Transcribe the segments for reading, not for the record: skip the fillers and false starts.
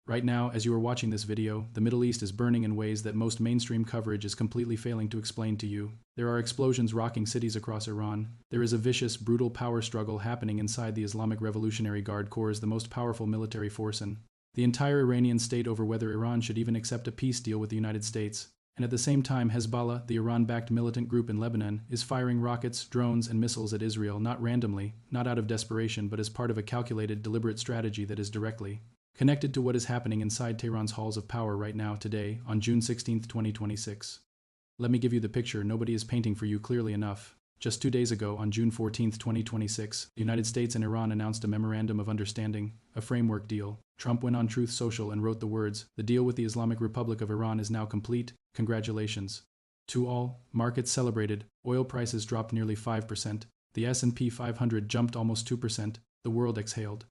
Right now, as you are watching this video, the Middle East is burning in ways that most mainstream coverage is completely failing to explain to you. There are explosions rocking cities across Iran. There is a vicious, brutal power struggle happening inside the Islamic Revolutionary Guard Corps, the most powerful military force in the entire Iranian state, over whether Iran should even accept a peace deal with the United States. And at the same time, Hezbollah, the Iran-backed militant group in Lebanon, is firing rockets, drones, and missiles at Israel, not randomly, not out of desperation, but as part of a calculated, deliberate strategy that is directly connected to what is happening inside Tehran's halls of power right now, today, on June 16, 2026. Let me give you the picture nobody is painting for you clearly enough. Just 2 days ago, on June 14, 2026, the United States and Iran announced a memorandum of understanding, a framework deal. Trump went on Truth Social and wrote the words, "The deal with the Islamic Republic of Iran is now complete. Congratulations." To all, markets celebrated, oil prices dropped nearly 5%, the S&P 500 jumped almost 2%, the world exhaled.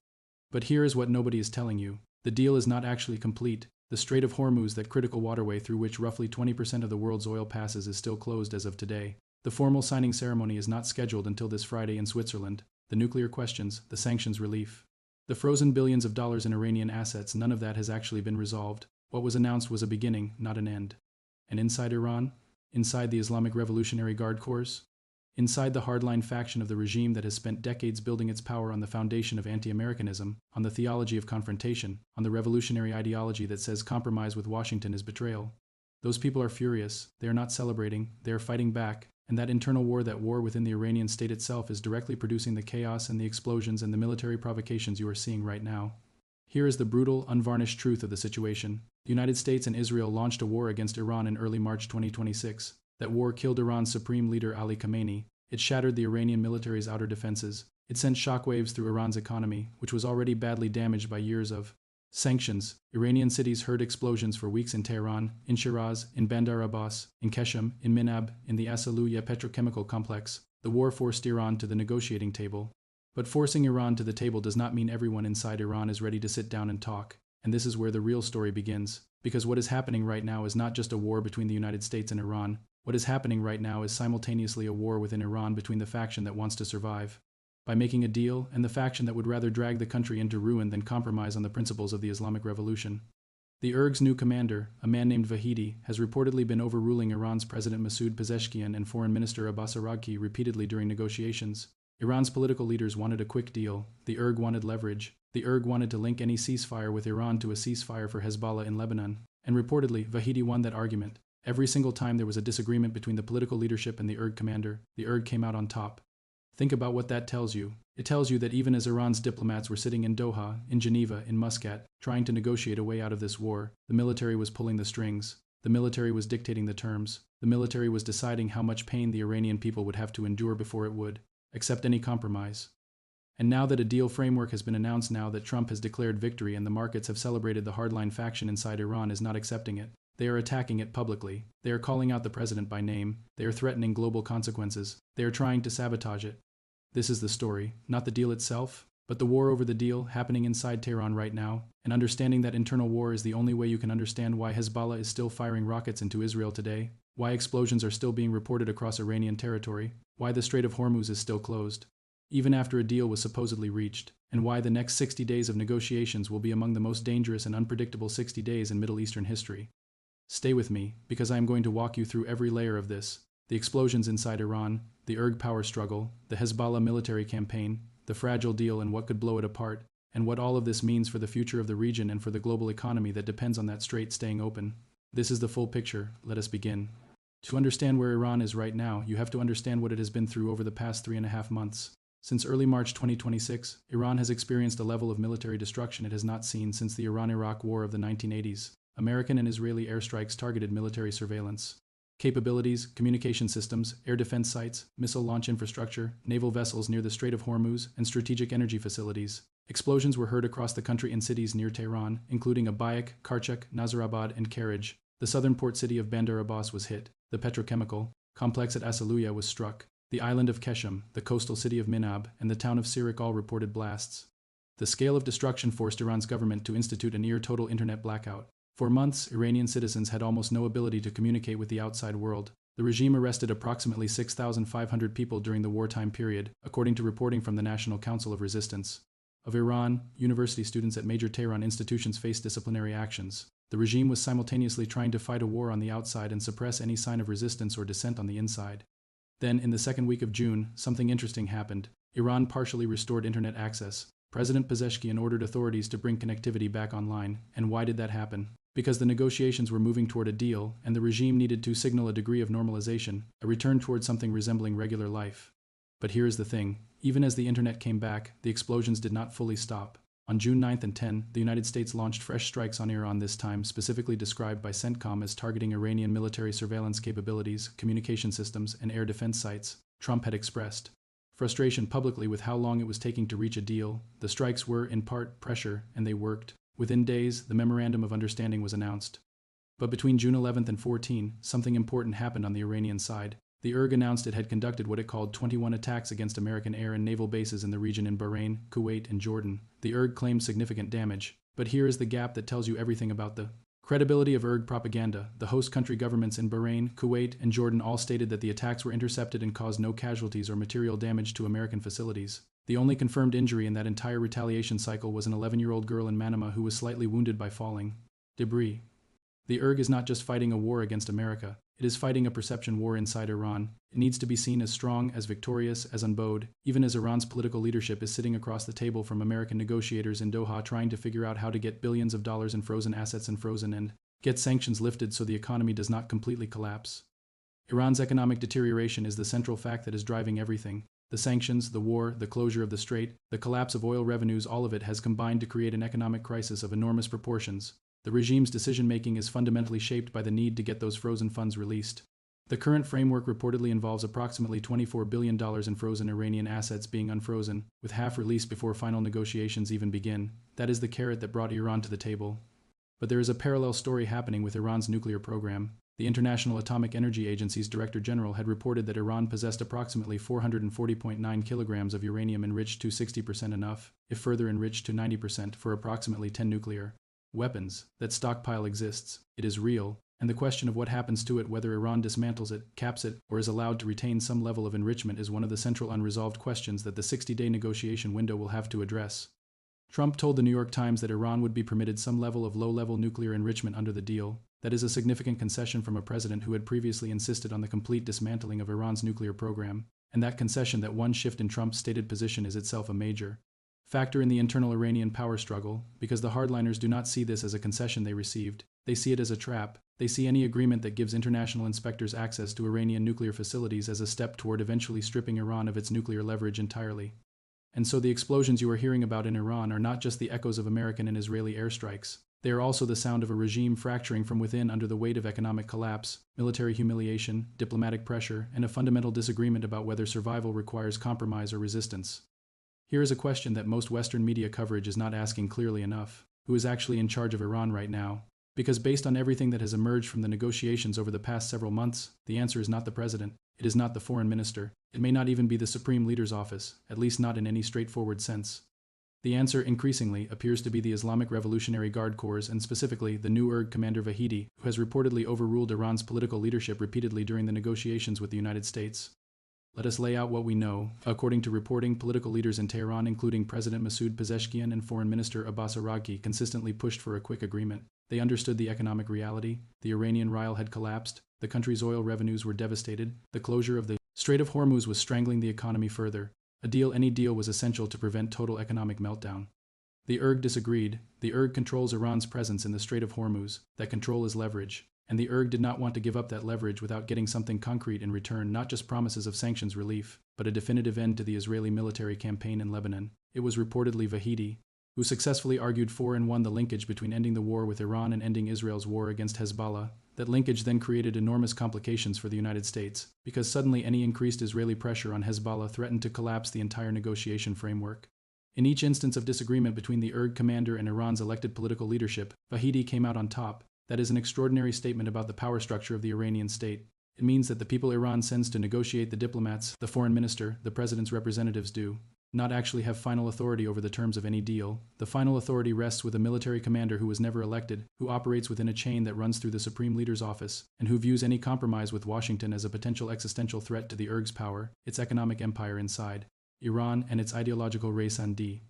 But here is what nobody is telling you. The deal is not actually complete. The Strait of Hormuz, that critical waterway through which roughly 20% of the world's oil passes, is still closed as of today. The formal signing ceremony is not scheduled until this Friday in Switzerland. The nuclear questions, the sanctions relief, the frozen billions of dollars in Iranian assets, none of that has actually been resolved. What was announced was a beginning, not an end. And inside Iran? Inside the Islamic Revolutionary Guard Corps? Inside the hardline faction of the regime that has spent decades building its power on the foundation of anti-Americanism, on the theology of confrontation, on the revolutionary ideology that says compromise with Washington is betrayal. Those people are furious, they are not celebrating, they are fighting back, and that internal war, that war within the Iranian state itself, is directly producing the chaos and the explosions and the military provocations you are seeing right now. Here is the brutal, unvarnished truth of the situation. The United States and Israel launched a war against Iran in early March 2026. That war killed Iran's supreme leader Ali Khamenei. It shattered the Iranian military's outer defenses. It sent shockwaves through Iran's economy, which was already badly damaged by years of sanctions. Iranian cities heard explosions for weeks in Tehran, in Shiraz, in Bandar Abbas, in Keshem, in Minab, in the Asaluya petrochemical complex. The war forced Iran to the negotiating table. But forcing Iran to the table does not mean everyone inside Iran is ready to sit down and talk. And this is where the real story begins. Because what is happening right now is not just a war between the United States and Iran. What is happening right now is simultaneously a war within Iran between the faction that wants to survive by making a deal and the faction that would rather drag the country into ruin than compromise on the principles of the Islamic Revolution. The IRG's new commander, a man named Vahidi, has reportedly been overruling Iran's President Masoud Pezeshkian and Foreign Minister Abbas Araghchi repeatedly during negotiations. Iran's political leaders wanted a quick deal. The IRG wanted leverage. The IRG wanted to link any ceasefire with Iran to a ceasefire for Hezbollah in Lebanon. And reportedly, Vahidi won that argument. Every single time there was a disagreement between the political leadership and the IRG commander, the IRG came out on top. Think about what that tells you. It tells you that even as Iran's diplomats were sitting in Doha, in Geneva, in Muscat, trying to negotiate a way out of this war, the military was pulling the strings. The military was dictating the terms. The military was deciding how much pain the Iranian people would have to endure before it would accept any compromise. And now that a deal framework has been announced, now that Trump has declared victory and the markets have celebrated, the hardline faction inside Iran is not accepting it. They are attacking it publicly. They are calling out the president by name. They are threatening global consequences. They are trying to sabotage it. This is the story, not the deal itself, but the war over the deal happening inside Tehran right now, and understanding that internal war is the only way you can understand why Hezbollah is still firing rockets into Israel today, why explosions are still being reported across Iranian territory, why the Strait of Hormuz is still closed, even after a deal was supposedly reached, and why the next 60 days of negotiations will be among the most dangerous and unpredictable 60 days in Middle Eastern history. Stay with me, because I am going to walk you through every layer of this. The explosions inside Iran, the IRG power struggle, the Hezbollah military campaign, the fragile deal and what could blow it apart, and what all of this means for the future of the region and for the global economy that depends on that strait staying open. This is the full picture. Let us begin. To understand where Iran is right now, you have to understand what it has been through over the past 3.5 months. Since early March 2026, Iran has experienced a level of military destruction it has not seen since the Iran-Iraq War of the 1980s. American and Israeli airstrikes targeted military surveillance capabilities, communication systems, air defense sites, missile launch infrastructure, naval vessels near the Strait of Hormuz, and strategic energy facilities. Explosions were heard across the country in cities near Tehran, including Abayak, Karchak, Nazarabad, and Karaj. The southern port city of Bandar Abbas was hit. The petrochemical complex at Asaluya was struck. The island of Keshem, the coastal city of Minab, and the town of Sirik all reported blasts. The scale of destruction forced Iran's government to institute a near-total internet blackout. For months, Iranian citizens had almost no ability to communicate with the outside world. The regime arrested approximately 6,500 people during the wartime period, according to reporting from the National Council of Resistance. of Iran, university students at major Tehran institutions faced disciplinary actions. The regime was simultaneously trying to fight a war on the outside and suppress any sign of resistance or dissent on the inside. Then, in the second week of June, something interesting happened. Iran partially restored internet access. President Pezeshkian ordered authorities to bring connectivity back online. And why did that happen? Because the negotiations were moving toward a deal, and the regime needed to signal a degree of normalization, a return toward something resembling regular life. But here is the thing. Even as the internet came back, the explosions did not fully stop. On June 9 and 10, the United States launched fresh strikes on Iran, this time specifically described by CENTCOM as targeting Iranian military surveillance capabilities, communication systems, and air defense sites. Trump had expressed frustration publicly with how long it was taking to reach a deal. The strikes were, in part, pressure, and they worked. Within days, the Memorandum of Understanding was announced. But between June 11 and 14, something important happened on the Iranian side. The IRG announced it had conducted what it called 21 attacks against American air and naval bases in the region in Bahrain, Kuwait, and Jordan. The IRG claimed significant damage. But here is the gap that tells you everything about the credibility of IRG propaganda. The host country governments in Bahrain, Kuwait, and Jordan all stated that the attacks were intercepted and caused no casualties or material damage to American facilities. The only confirmed injury in that entire retaliation cycle was an 11-year-old girl in Manama who was slightly wounded by falling debris. The IRG is not just fighting a war against America. It is fighting a perception war inside Iran. It needs to be seen as strong, as victorious, as unbowed, even as Iran's political leadership is sitting across the table from American negotiators in Doha trying to figure out how to get billions of dollars in frozen assets and get sanctions lifted so the economy does not completely collapse. Iran's economic deterioration is the central fact that is driving everything. The sanctions, the war, the closure of the strait, the collapse of oil revenues, all of it has combined to create an economic crisis of enormous proportions. The regime's decision-making is fundamentally shaped by the need to get those frozen funds released. The current framework reportedly involves approximately $24 billion in frozen Iranian assets being unfrozen, with half released before final negotiations even begin. That is the carrot that brought Iran to the table. But there is a parallel story happening with Iran's nuclear program. The International Atomic Energy Agency's Director General had reported that Iran possessed approximately 440.9 kilograms of uranium enriched to 60% enough, if further enriched to 90%, for approximately 10 nuclear weapons. That stockpile exists, it is real, and the question of what happens to it, whether Iran dismantles it, caps it, or is allowed to retain some level of enrichment, is one of the central unresolved questions that the 60-day negotiation window will have to address. Trump told the New York Times that Iran would be permitted some level of low-level nuclear enrichment under the deal. That is a significant concession from a president who had previously insisted on the complete dismantling of Iran's nuclear program, and that concession, that one shift in Trump's stated position, is itself a major factor in the internal Iranian power struggle, because the hardliners do not see this as a concession they received. They see it as a trap. They see any agreement that gives international inspectors access to Iranian nuclear facilities as a step toward eventually stripping Iran of its nuclear leverage entirely. And so the explosions you are hearing about in Iran are not just the echoes of American and Israeli airstrikes. They are also the sound of a regime fracturing from within under the weight of economic collapse, military humiliation, diplomatic pressure, and a fundamental disagreement about whether survival requires compromise or resistance. Here is a question that most Western media coverage is not asking clearly enough. Who is actually in charge of Iran right now? Because based on everything that has emerged from the negotiations over the past several months, the answer is not the president. It is not the foreign minister. It may not even be the Supreme Leader's office, at least not in any straightforward sense. The answer, increasingly, appears to be the Islamic Revolutionary Guard Corps, and specifically the new IRG commander Vahidi, who has reportedly overruled Iran's political leadership repeatedly during the negotiations with the United States. Let us lay out what we know. According to reporting, political leaders in Tehran, including President Masoud Pezeshkian and Foreign Minister Abbas Araghchi, consistently pushed for a quick agreement. They understood the economic reality. The Iranian rial had collapsed. The country's oil revenues were devastated. The closure of the Strait of Hormuz was strangling the economy further. Any deal was essential to prevent total economic meltdown. The IRG disagreed. The IRG controls Iran's presence in the Strait of Hormuz. That control is leverage. And the IRG did not want to give up that leverage without getting something concrete in return, not just promises of sanctions relief, but a definitive end to the Israeli military campaign in Lebanon. It was reportedly Vahidi who successfully argued for and won the linkage between ending the war with Iran and ending Israel's war against Hezbollah. That linkage then created enormous complications for the United States, because suddenly any increased Israeli pressure on Hezbollah threatened to collapse the entire negotiation framework. In each instance of disagreement between the IRG commander and Iran's elected political leadership, Vahidi came out on top. That is an extraordinary statement about the power structure of the Iranian state. It means that the people Iran sends to negotiate, the diplomats, the foreign minister, the president's representatives, do not actually have final authority over the terms of any deal. The final authority rests with a military commander who was never elected, who operates within a chain that runs through the Supreme Leader's office, and who views any compromise with Washington as a potential existential threat to the IRG's power, its economic empire inside Iran, and its ideological raison d'etre.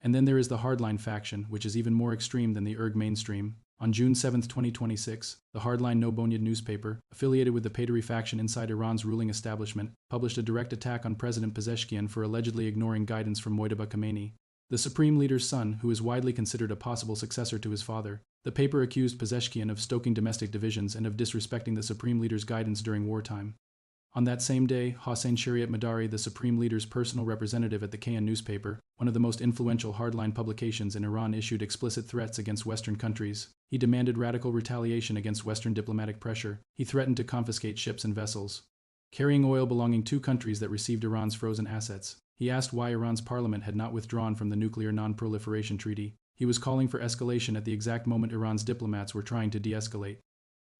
And then there is the hardline faction, which is even more extreme than the IRG mainstream. On June 7, 2026, the hardline No Bunyad newspaper, affiliated with the Paidari faction inside Iran's ruling establishment, published a direct attack on President Pezeshkian for allegedly ignoring guidance from Mojtaba Khamenei, the supreme leader's son, who is widely considered a possible successor to his father. The paper accused Pezeshkian of stoking domestic divisions and of disrespecting the supreme leader's guidance during wartime. On that same day, Hossein Shariat Madari, the supreme leader's personal representative at the Kayan newspaper, one of the most influential hardline publications in Iran, issued explicit threats against Western countries. He demanded radical retaliation against Western diplomatic pressure. He threatened to confiscate ships and vessels carrying oil belonging to countries that received Iran's frozen assets. He asked why Iran's parliament had not withdrawn from the Nuclear Non-Proliferation Treaty. He was calling for escalation at the exact moment Iran's diplomats were trying to de-escalate.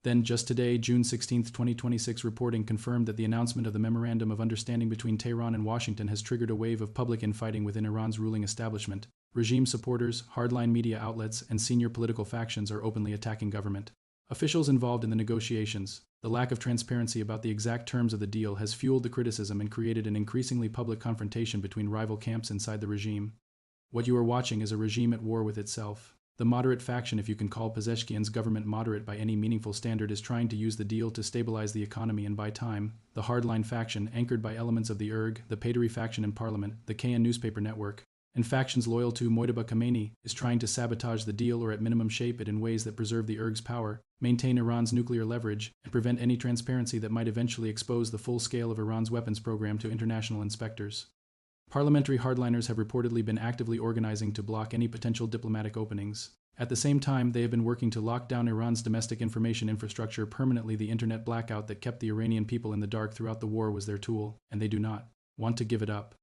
Then, just today, June 16, 2026, reporting confirmed that the announcement of the Memorandum of Understanding between Tehran and Washington has triggered a wave of public infighting within Iran's ruling establishment. Regime supporters, hardline media outlets, and senior political factions are openly attacking government officials involved in the negotiations. The lack of transparency about the exact terms of the deal has fueled the criticism and created an increasingly public confrontation between rival camps inside the regime. What you are watching is a regime at war with itself. The moderate faction, if you can call Pezeshkian's government moderate by any meaningful standard, is trying to use the deal to stabilize the economy and buy time. The hardline faction, anchored by elements of the IRG, the Paidari faction in parliament, the Kayan newspaper network, and factions loyal to Mojtaba Khamenei, is trying to sabotage the deal or at minimum shape it in ways that preserve the IRG's power, maintain Iran's nuclear leverage, and prevent any transparency that might eventually expose the full scale of Iran's weapons program to international inspectors. Parliamentary hardliners have reportedly been actively organizing to block any potential diplomatic openings. At the same time, they have been working to lock down Iran's domestic information infrastructure permanently. The internet blackout that kept the Iranian people in the dark throughout the war was their tool, and they do not want to give it up.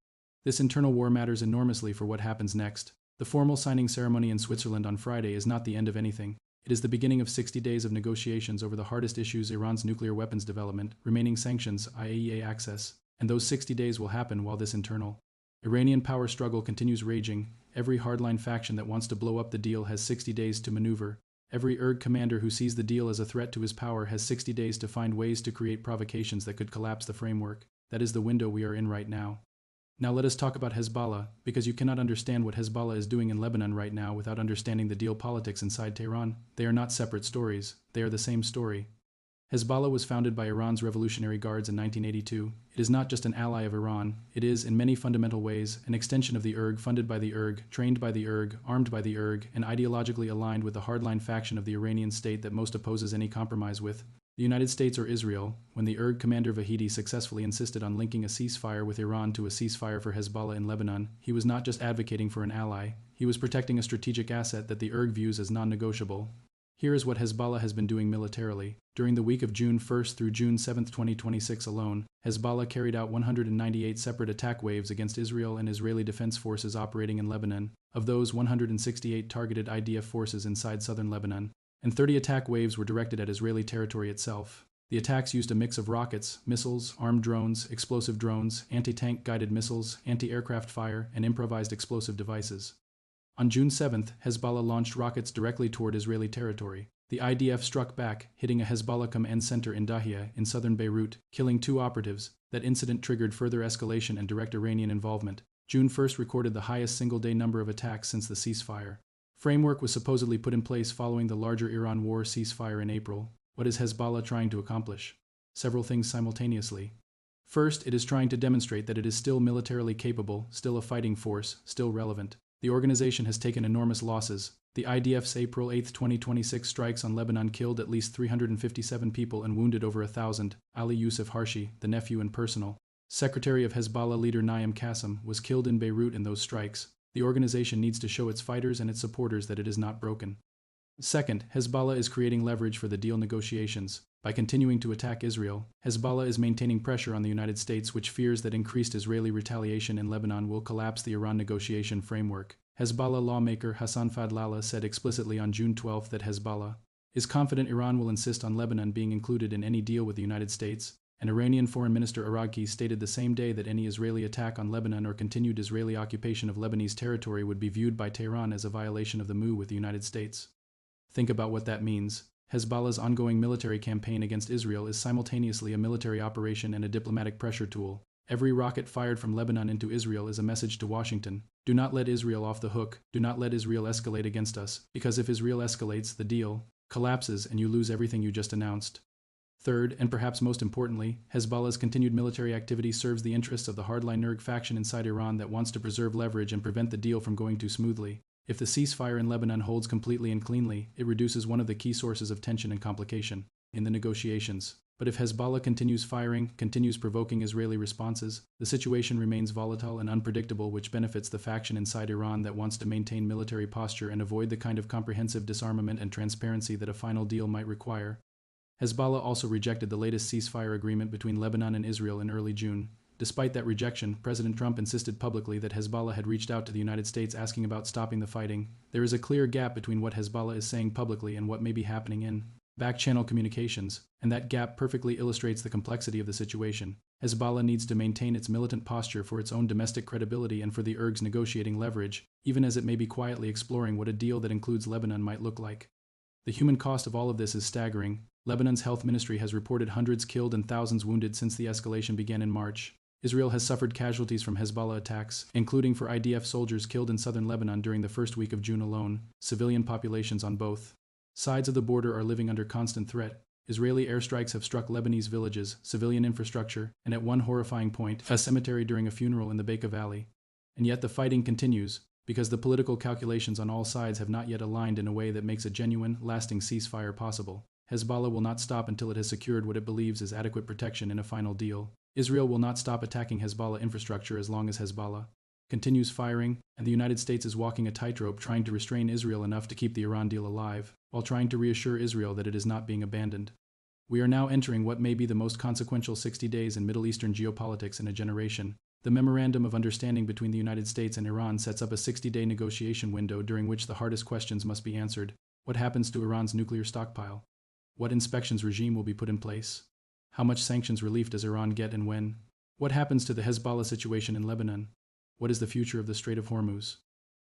This internal war matters enormously for what happens next. The formal signing ceremony in Switzerland on Friday is not the end of anything. It is the beginning of 60 days of negotiations over the hardest issues: Iran's nuclear weapons development, remaining sanctions, IAEA access. And those 60 days will happen while this internal Iranian power struggle continues raging. Every hardline faction that wants to blow up the deal has 60 days to maneuver. Every IRG commander who sees the deal as a threat to his power has 60 days to find ways to create provocations that could collapse the framework. That is the window we are in right now. Now let us talk about Hezbollah, because you cannot understand what Hezbollah is doing in Lebanon right now without understanding the deal politics inside Tehran. They are not separate stories. They are the same story. Hezbollah was founded by Iran's Revolutionary Guards in 1982. It is not just an ally of Iran. It is, in many fundamental ways, an extension of the IRG, funded by the IRG, trained by the IRG, armed by the IRG, and ideologically aligned with the hardline faction of the Iranian state that most opposes any compromise with the United States or Israel. When the IRG commander Vahidi successfully insisted on linking a ceasefire with Iran to a ceasefire for Hezbollah in Lebanon, he was not just advocating for an ally. He was protecting a strategic asset that the IRG views as non-negotiable. Here is what Hezbollah has been doing militarily. During the week of June 1st through June 7, 2026 alone, Hezbollah carried out 198 separate attack waves against Israel and Israeli defense forces operating in Lebanon. Of those, 168 targeted IDF forces inside southern Lebanon, and 30 attack waves were directed at Israeli territory itself. The attacks used a mix of rockets, missiles, armed drones, explosive drones, anti-tank guided missiles, anti-aircraft fire, and improvised explosive devices. On June 7th, Hezbollah launched rockets directly toward Israeli territory. The IDF struck back, hitting a Hezbollah command center in Dahia, in southern Beirut, killing 2 operatives. That incident triggered further escalation and direct Iranian involvement. June 1st recorded the highest single-day number of attacks since the ceasefire. Framework was supposedly put in place following the larger Iran war ceasefire in April. What is Hezbollah trying to accomplish? Several things simultaneously. First, it is trying to demonstrate that it is still militarily capable, still a fighting force, still relevant. The organization has taken enormous losses. The IDF's April 8, 2026 strikes on Lebanon killed at least 357 people and wounded over 1,000. Ali Yusuf Harshi, the nephew and personal secretary of Hezbollah leader Naim Qassem, was killed in Beirut in those strikes. The organization needs to show its fighters and its supporters that it is not broken. Second, Hezbollah is creating leverage for the deal negotiations. By continuing to attack Israel, Hezbollah is maintaining pressure on the United States, which fears that increased Israeli retaliation in Lebanon will collapse the Iran negotiation framework. Hezbollah lawmaker Hassan Fadlallah said explicitly on June 12 that Hezbollah is confident Iran will insist on Lebanon being included in any deal with the United States. And Iranian Foreign Minister IRGC stated the same day that any Israeli attack on Lebanon or continued Israeli occupation of Lebanese territory would be viewed by Tehran as a violation of the MoU with the United States. Think about what that means. Hezbollah's ongoing military campaign against Israel is simultaneously a military operation and a diplomatic pressure tool. Every rocket fired from Lebanon into Israel is a message to Washington. Do not let Israel off the hook. Do not let Israel escalate against us, because if Israel escalates, the deal collapses and you lose everything you just announced. Third, and perhaps most importantly, Hezbollah's continued military activity serves the interests of the hardline Nurg faction inside Iran that wants to preserve leverage and prevent the deal from going too smoothly. If the ceasefire in Lebanon holds completely and cleanly, it reduces one of the key sources of tension and complication in the negotiations. But if Hezbollah continues firing, continues provoking Israeli responses, the situation remains volatile and unpredictable, which benefits the faction inside Iran that wants to maintain military posture and avoid the kind of comprehensive disarmament and transparency that a final deal might require. Hezbollah also rejected the latest ceasefire agreement between Lebanon and Israel in early June. Despite that rejection, President Trump insisted publicly that Hezbollah had reached out to the United States asking about stopping the fighting. There is a clear gap between what Hezbollah is saying publicly and what may be happening in back-channel communications, and that gap perfectly illustrates the complexity of the situation. Hezbollah needs to maintain its militant posture for its own domestic credibility and for the IRG's negotiating leverage, even as it may be quietly exploring what a deal that includes Lebanon might look like. The human cost of all of this is staggering. Lebanon's health ministry has reported hundreds killed and thousands wounded since the escalation began in March. Israel has suffered casualties from Hezbollah attacks, including for IDF soldiers killed in southern Lebanon during the first week of June alone. Civilian populations on both sides of the border are living under constant threat. Israeli airstrikes have struck Lebanese villages, civilian infrastructure, and at one horrifying point, a cemetery during a funeral in the Bekaa Valley. And yet the fighting continues, because the political calculations on all sides have not yet aligned in a way that makes a genuine, lasting ceasefire possible. Hezbollah will not stop until it has secured what it believes is adequate protection in a final deal. Israel will not stop attacking Hezbollah infrastructure as long as Hezbollah continues firing, and the United States is walking a tightrope trying to restrain Israel enough to keep the Iran deal alive, while trying to reassure Israel that it is not being abandoned. We are now entering what may be the most consequential 60 days in Middle Eastern geopolitics in a generation. The Memorandum of Understanding between the United States and Iran sets up a 60-day negotiation window during which the hardest questions must be answered. What happens to Iran's nuclear stockpile? What inspections regime will be put in place? How much sanctions relief does Iran get and when? What happens to the Hezbollah situation in Lebanon? What is the future of the Strait of Hormuz?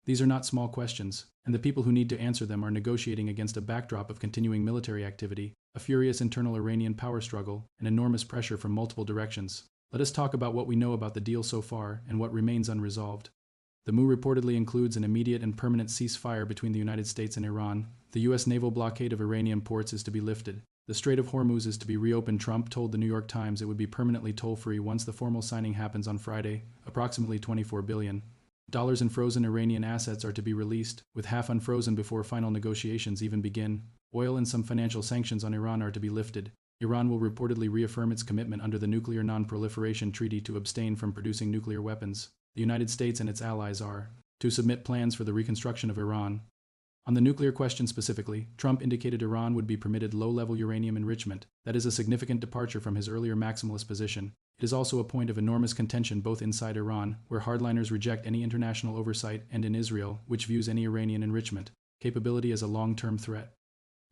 These are not small questions, and the people who need to answer them are negotiating against a backdrop of continuing military activity, a furious internal Iranian power struggle, and enormous pressure from multiple directions. Let us talk about what we know about the deal so far and what remains unresolved. The move reportedly includes an immediate and permanent ceasefire between the United States and Iran. The U.S. naval blockade of Iranian ports is to be lifted. The Strait of Hormuz is to be reopened. Trump told the New York Times it would be permanently toll-free once the formal signing happens on Friday. Approximately $24 billion in frozen Iranian assets are to be released, with half unfrozen before final negotiations even begin. Oil and some financial sanctions on Iran are to be lifted. Iran will reportedly reaffirm its commitment under the Nuclear Non-Proliferation Treaty to abstain from producing nuclear weapons. The United States and its allies are to submit plans for the reconstruction of Iran. On the nuclear question specifically, Trump indicated Iran would be permitted low-level uranium enrichment. That is a significant departure from his earlier maximalist position. It is also a point of enormous contention both inside Iran, where hardliners reject any international oversight, and in Israel, which views any Iranian enrichment capability as a long-term threat.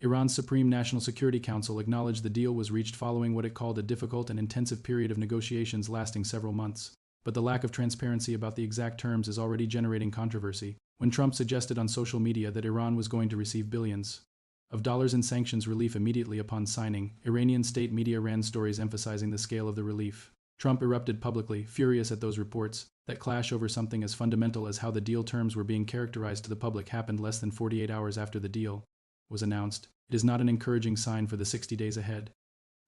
Iran's Supreme National Security Council acknowledged the deal was reached following what it called a difficult and intensive period of negotiations lasting several months. But the lack of transparency about the exact terms is already generating controversy. When Trump suggested on social media that Iran was going to receive billions of dollars in sanctions relief immediately upon signing, Iranian state media ran stories emphasizing the scale of the relief. Trump erupted publicly, furious at those reports. That clash over something as fundamental as how the deal terms were being characterized to the public happened less than 48 hours after the deal was announced. It is not an encouraging sign for the 60 days ahead.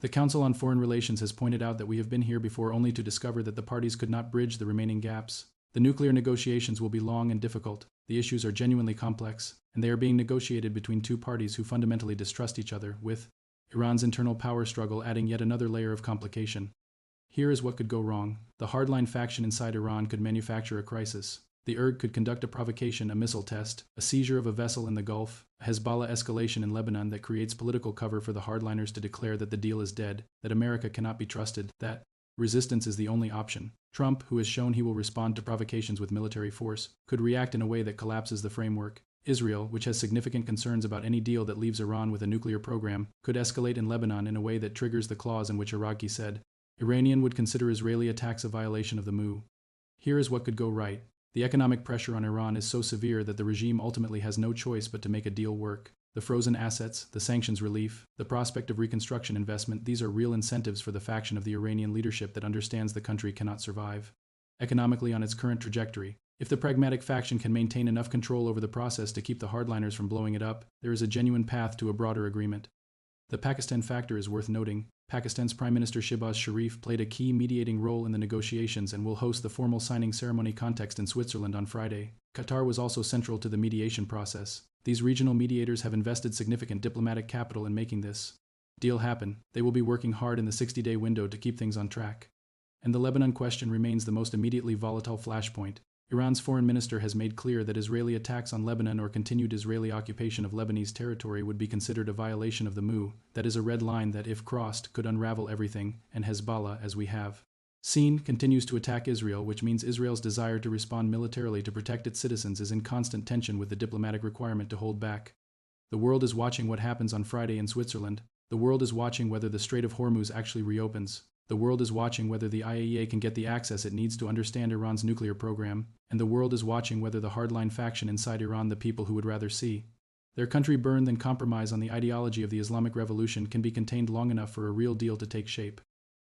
The Council on Foreign Relations has pointed out that we have been here before only to discover that the parties could not bridge the remaining gaps. The nuclear negotiations will be long and difficult. The issues are genuinely complex, and they are being negotiated between two parties who fundamentally distrust each other, with Iran's internal power struggle adding yet another layer of complication. Here is what could go wrong. The hardline faction inside Iran could manufacture a crisis. The IRG could conduct a provocation, a missile test, a seizure of a vessel in the Gulf, a Hezbollah escalation in Lebanon that creates political cover for the hardliners to declare that the deal is dead, that America cannot be trusted, that resistance is the only option. Trump, who has shown he will respond to provocations with military force, could react in a way that collapses the framework. Israel, which has significant concerns about any deal that leaves Iran with a nuclear program, could escalate in Lebanon in a way that triggers the clause in which IRGC said Iranian would consider Israeli attacks a violation of the MOU. Here is what could go right. The economic pressure on Iran is so severe that the regime ultimately has no choice but to make a deal work. The frozen assets, the sanctions relief, the prospect of reconstruction investment, these are real incentives for the faction of the Iranian leadership that understands the country cannot survive economically on its current trajectory. If the pragmatic faction can maintain enough control over the process to keep the hardliners from blowing it up, there is a genuine path to a broader agreement. The Pakistan factor is worth noting. Pakistan's Prime Minister Shehbaz Sharif played a key mediating role in the negotiations and will host the formal signing ceremony context in Switzerland on Friday. Qatar was also central to the mediation process. These regional mediators have invested significant diplomatic capital in making this deal happen. They will be working hard in the 60-day window to keep things on track. And the Lebanon question remains the most immediately volatile flashpoint. Iran's foreign minister has made clear that Israeli attacks on Lebanon or continued Israeli occupation of Lebanese territory would be considered a violation of the MOU, that is a red line that, if crossed, could unravel everything, and Hezbollah, as we have seen, continues to attack Israel, which means Israel's desire to respond militarily to protect its citizens is in constant tension with the diplomatic requirement to hold back. The world is watching what happens on Friday in Switzerland. The world is watching whether the Strait of Hormuz actually reopens. The world is watching whether the IAEA can get the access it needs to understand Iran's nuclear program, and the world is watching whether the hardline faction inside Iran, the people who would rather see their country burn than compromise on the ideology of the Islamic Revolution, can be contained long enough for a real deal to take shape.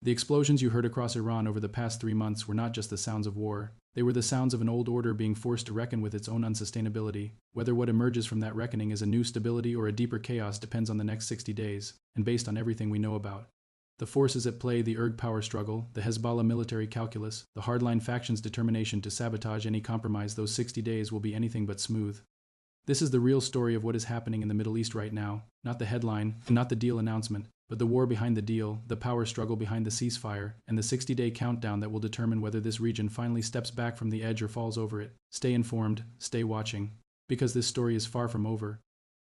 The explosions you heard across Iran over the past 3 months were not just the sounds of war. They were the sounds of an old order being forced to reckon with its own unsustainability. Whether what emerges from that reckoning is a new stability or a deeper chaos depends on the next 60 days, and based on everything we know about the forces at play, the IRG power struggle, the Hezbollah military calculus, the hardline faction's determination to sabotage any compromise, those 60 days will be anything but smooth. This is the real story of what is happening in the Middle East right now, not the headline, not the deal announcement, but the war behind the deal, the power struggle behind the ceasefire, and the 60-day countdown that will determine whether this region finally steps back from the edge or falls over it. Stay informed, stay watching, because this story is far from over.